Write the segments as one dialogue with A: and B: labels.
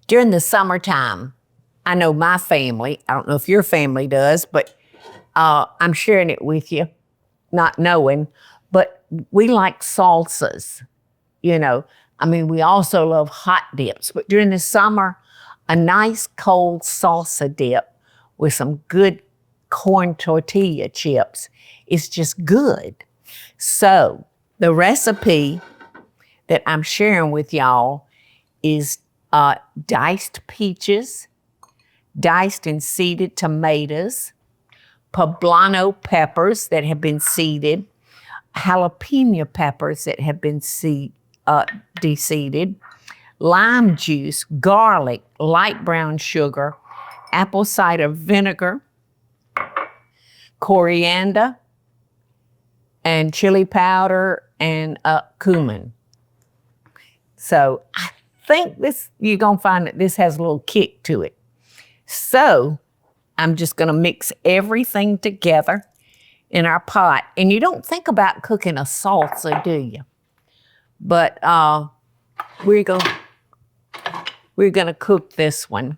A: During the summertime, I know my family, I don't know if your family does, but I'm sharing it with you, not knowing, but we like salsas, you know. I mean, we also love hot dips, but during the summer, a nice cold salsa dip with some good corn tortilla chips is just good. So the recipe that I'm sharing with y'all is diced peaches, diced and seeded tomatoes, poblano peppers that have been seeded, jalapeno peppers that have been de-seeded, lime juice, garlic, light brown sugar, apple cider vinegar, coriander, and chili powder, and cumin. So I think you're going to find that this has a little kick to it. So I'm just going to mix everything together in our pot. And you don't think about cooking a salsa, do you? But we're going to cook this one.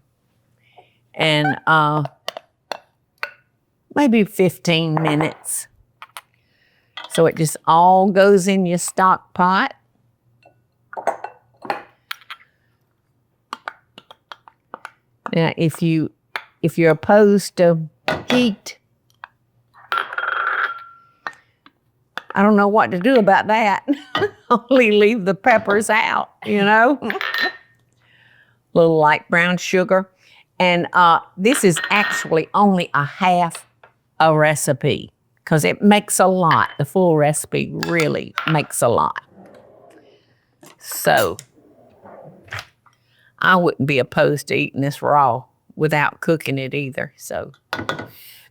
A: And maybe 15 minutes. So it just all goes in your stock pot. Now, if you're opposed to heat, I don't know what to do about that. Only leave the peppers out, you know. Little light brown sugar. And this is actually only a half a recipe because it makes a lot. The full recipe really makes a lot. So I wouldn't be opposed to eating this raw without cooking it either. So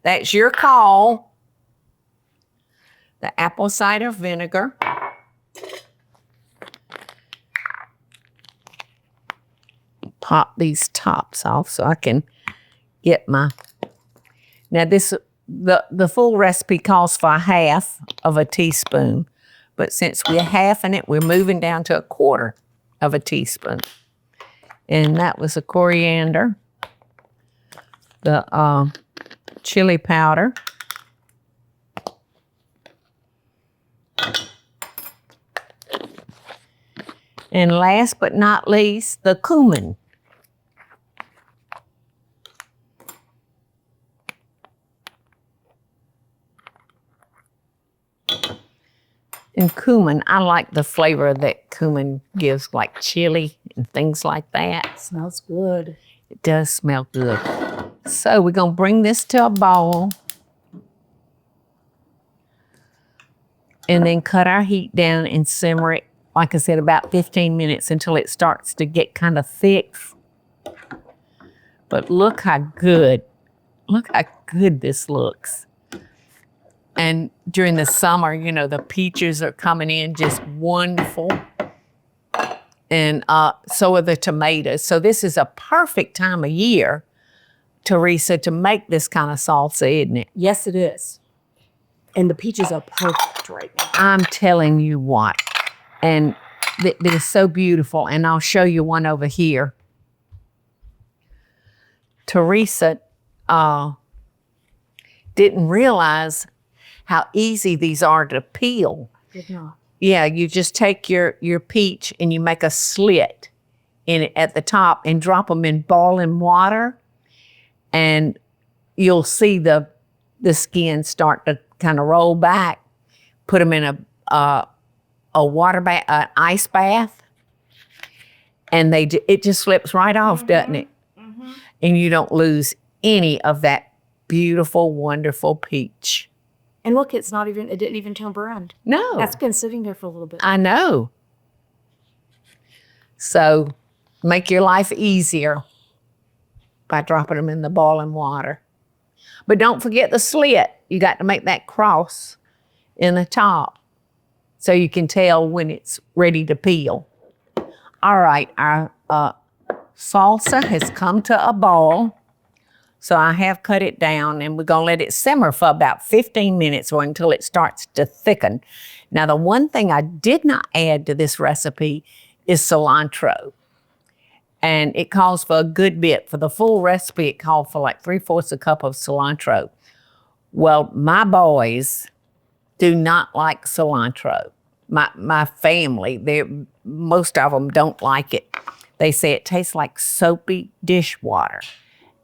A: that's your call. The apple cider vinegar. Pop these tops off so I can get my... Now the full recipe calls for a half of a teaspoon, but since we're halving it, we're moving down to a quarter of a teaspoon. And that was the coriander, the chili powder, and last but not least, the cumin. And cumin, I like the flavor that cumin gives, like chili and things like that.
B: Smells good.
A: It does smell good. So we're going to bring this to a bowl. And then cut our heat down and simmer it, like I said, about 15 minutes until it starts to get kind of thick. But look how good this looks. And during the summer, you know, the peaches are coming in just wonderful. And so are the tomatoes. So this is a perfect time of year, Teresa, to make this kind of salsa, isn't it?
B: Yes, it is. And the peaches are perfect right now.
A: I'm telling you what. And they're so beautiful. And I'll show you one over here. Teresa didn't realize how easy these are to peel.
B: Did not.
A: Yeah, you just take your peach and you make a slit in it at the top and drop them in boiling water, and you'll see the skin start to kind of roll back. Put them in a water bath, an ice bath, and it just slips right off, doesn't it? Mm-hmm. And you don't lose any of that beautiful, wonderful peach.
B: And look, it didn't even turn brown.
A: No.
B: That's been sitting there for a little bit.
A: I know. So make your life easier by dropping them in the boiling water. But don't forget the slit. You got to make that cross in the top so you can tell when it's ready to peel. All right, our salsa has come to a boil. So I have cut it down, and we're going to let it simmer for about 15 minutes or until it starts to thicken. Now, the one thing I did not add to this recipe is cilantro. And it calls for a good bit. For the full recipe, it called for like 3/4 a cup of cilantro. Well, my boys do not like cilantro. My family, most of them don't like it. They say it tastes like soapy dishwater.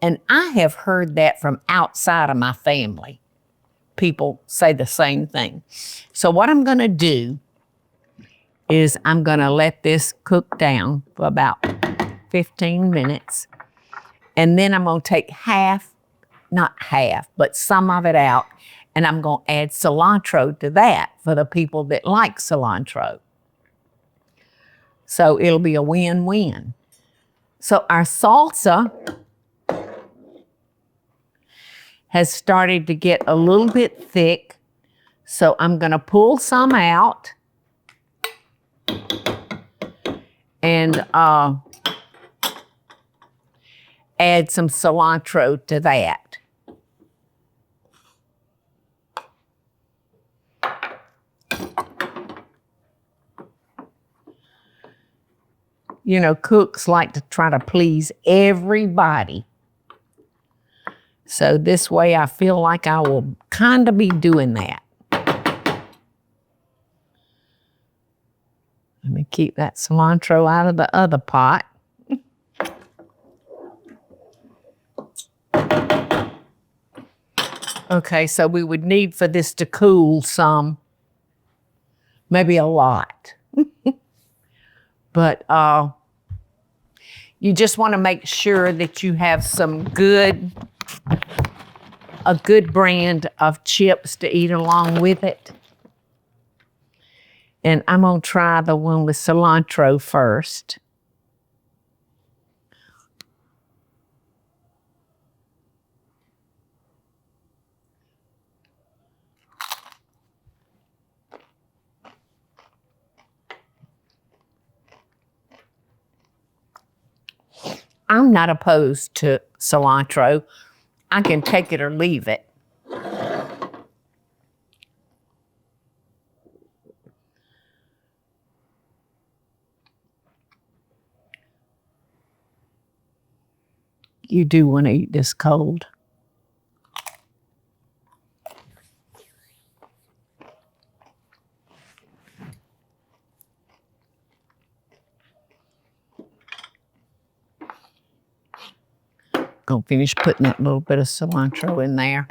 A: And I have heard that from outside of my family. People say the same thing. So what I'm going to do is I'm going to let this cook down for about 15 minutes. And then I'm going to take not half, but some of it out. And I'm going to add cilantro to that for the people that like cilantro. So it'll be a win-win. So our salsa has started to get a little bit thick. So I'm going to pull some out and add some cilantro to that. You know, cooks like to try to please everybody. So this way I feel like I will kind of be doing that. Let me keep that cilantro out of the other pot. Okay, so we would need for this to cool some, maybe a lot. But you just want to make sure that you have a good brand of chips to eat along with it. And I'm going to try the one with cilantro first. I'm not opposed to cilantro. I can take it or leave it. You do want to eat this cold. Gonna finish putting that little bit of cilantro in there.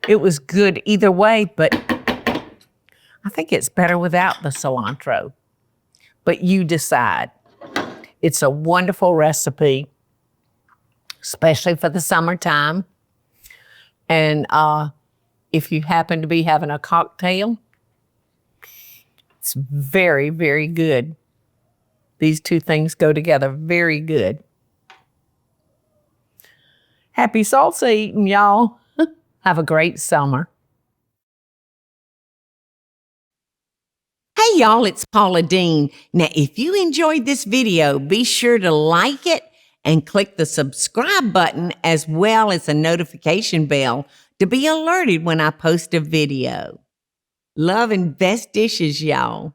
A: It was good either way, but I think it's better without the cilantro. But you decide. It's a wonderful recipe, especially for the summertime. And if you happen to be having a cocktail, it's very, very good. These two things go together very good. Happy salsa eating, y'all. Have a great summer.
C: Hey y'all, it's Paula Deen. Now, if you enjoyed this video, be sure to like it and click the subscribe button as well as the notification bell to be alerted when I post a video. Love and best dishes, y'all.